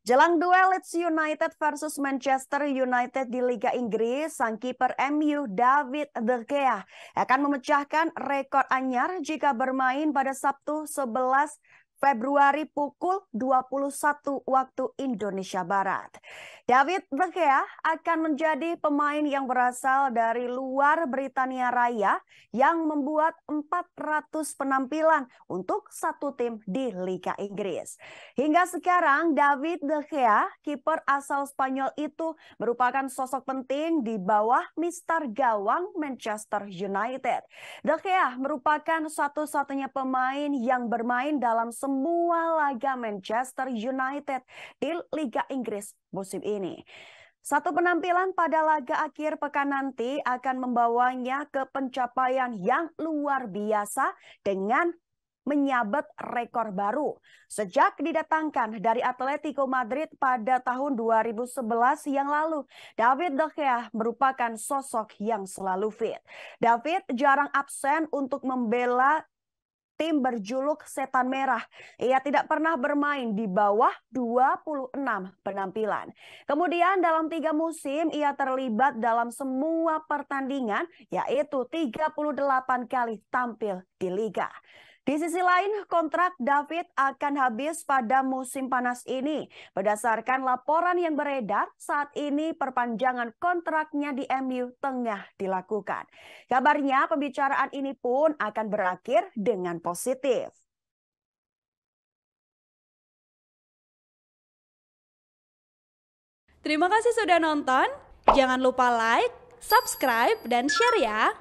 Jelang duel Leeds United versus Manchester United di Liga Inggris, sang kiper MU David De Gea akan memecahkan rekor anyar jika bermain pada Sabtu 11 Februari pukul 21 waktu Indonesia Barat. David De Gea akan menjadi pemain yang berasal dari luar Britania Raya yang membuat 400 penampilan untuk satu tim di Liga Inggris. Hingga sekarang David De Gea, kiper asal Spanyol itu merupakan sosok penting di bawah Mister Gawang Manchester United. De Gea merupakan satu-satunya pemain yang bermain dalam semua laga Manchester United di Liga Inggris musim ini. Satu penampilan pada laga akhir pekan nanti akan membawanya ke pencapaian yang luar biasa dengan menyabet rekor baru. Sejak didatangkan dari Atletico Madrid pada tahun 2011 yang lalu, David De Gea merupakan sosok yang selalu fit. David jarang absen untuk membela tim berjuluk Setan Merah. Ia tidak pernah bermain di bawah 26 penampilan. Kemudian dalam 3 musim ia terlibat dalam semua pertandingan, yaitu 38 kali tampil di Liga. Di sisi lain, kontrak David akan habis pada musim panas ini. Berdasarkan laporan yang beredar, saat ini perpanjangan kontraknya di MU tengah dilakukan. Kabarnya pembicaraan ini pun akan berakhir dengan positif. Terima kasih sudah nonton. Jangan lupa like, subscribe, dan share ya.